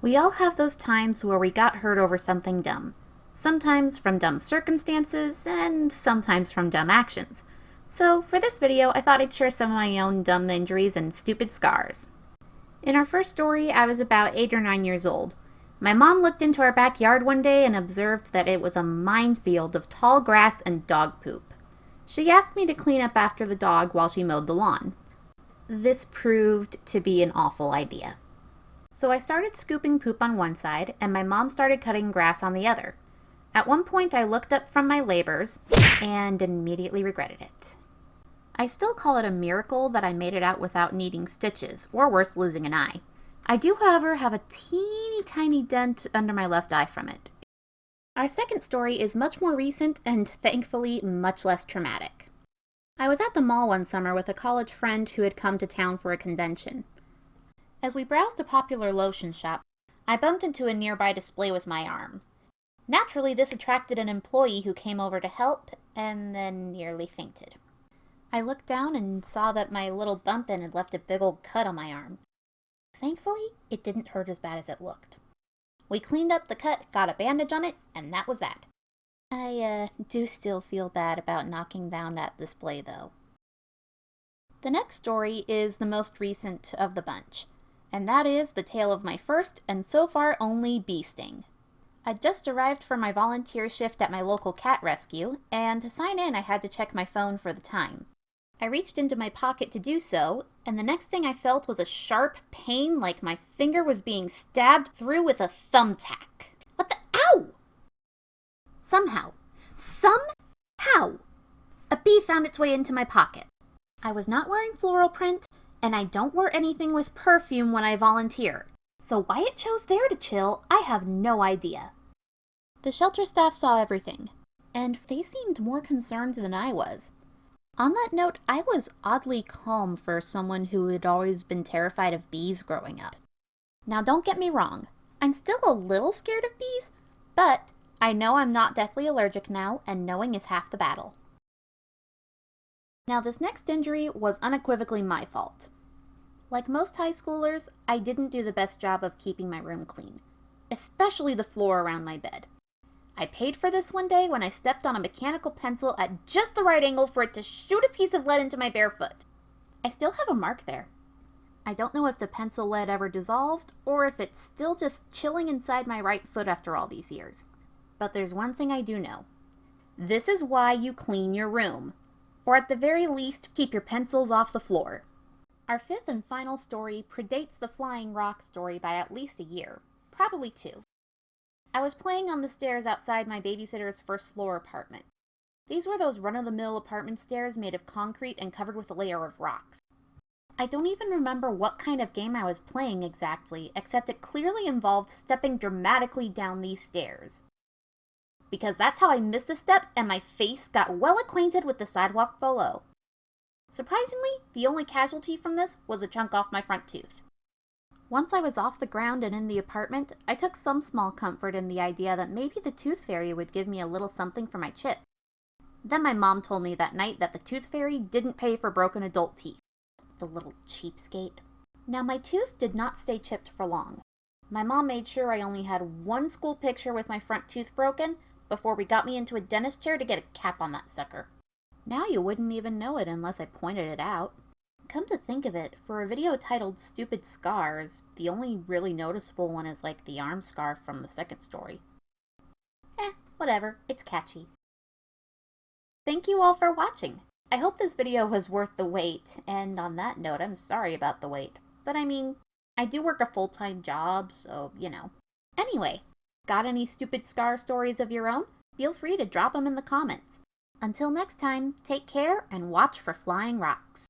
We all have those times where we got hurt over something dumb. Sometimes from dumb circumstances, and sometimes from dumb actions. So for this video, I thought I'd share some of my own dumb injuries and stupid scars. In our first story, I was about 8 or 9 years old. My mom looked into our backyard one day and observed that it was a minefield of tall grass and dog poop. She asked me to clean up after the dog while she mowed the lawn. This proved to be an awful idea. So I started scooping poop on one side, and my mom started cutting grass on the other. At one point, I looked up from my labors and immediately regretted it. I still call it a miracle that I made it out without needing stitches, or worse, losing an eye. I do, however, have a teeny tiny dent under my left eye from it. Our second story is much more recent and thankfully much less traumatic. I was at the mall one summer with a college friend who had come to town for a convention. As we browsed a popular lotion shop, I bumped into a nearby display with my arm. Naturally, this attracted an employee who came over to help and then nearly fainted. I looked down and saw that my little bumpin' had left a big old cut on my arm. Thankfully, it didn't hurt as bad as it looked. We cleaned up the cut, got a bandage on it, and that was that. I do still feel bad about knocking down that display, though. The next story is the most recent of the bunch, and that is the tale of my first and so far only bee sting. I'd just arrived from my volunteer shift at my local cat rescue, and to sign in I had to check my phone for the time. I reached into my pocket to do so, and the next thing I felt was a sharp pain like my finger was being stabbed through with a thumbtack. What the— ow! Somehow, a bee found its way into my pocket. I was not wearing floral print, and I don't wear anything with perfume when I volunteer, so why it chose there to chill, I have no idea. The shelter staff saw everything, and they seemed more concerned than I was. On that note, I was oddly calm for someone who had always been terrified of bees growing up. Now don't get me wrong, I'm still a little scared of bees, but I know I'm not deathly allergic now, and knowing is half the battle. Now this next injury was unequivocally my fault. Like most high schoolers, I didn't do the best job of keeping my room clean, especially the floor around my bed. I paid for this one day when I stepped on a mechanical pencil at just the right angle for it to shoot a piece of lead into my bare foot. I still have a mark there. I don't know if the pencil lead ever dissolved, or if it's still just chilling inside my right foot after all these years. But there's one thing I do know. This is why you clean your room. Or at the very least, keep your pencils off the floor. Our fifth and final story predates the flying rock story by at least a year. Probably 2. I was playing on the stairs outside my babysitter's first floor apartment. These were those run-of-the-mill apartment stairs made of concrete and covered with a layer of rocks. I don't even remember what kind of game I was playing exactly, except it clearly involved stepping dramatically down these stairs. Because that's how I missed a step and my face got well acquainted with the sidewalk below. Surprisingly, the only casualty from this was a chunk off my front tooth. Once I was off the ground and in the apartment, I took some small comfort in the idea that maybe the tooth fairy would give me a little something for my chip. Then my mom told me that night that the tooth fairy didn't pay for broken adult teeth. The little cheapskate. Now my tooth did not stay chipped for long. My mom made sure I only had one school picture with my front tooth broken before we got me into a dentist chair to get a cap on that sucker. Now you wouldn't even know it unless I pointed it out. Come to think of it, for a video titled Stupid Scars, the only really noticeable one is like the arm scar from the second story. Whatever, it's catchy. Thank you all for watching. I hope this video was worth the wait, and on that note, I'm sorry about the wait. But I mean, I do work a full-time job, so, you know. Anyway, got any stupid scar stories of your own? Feel free to drop them in the comments. Until next time, take care and watch for flying rocks.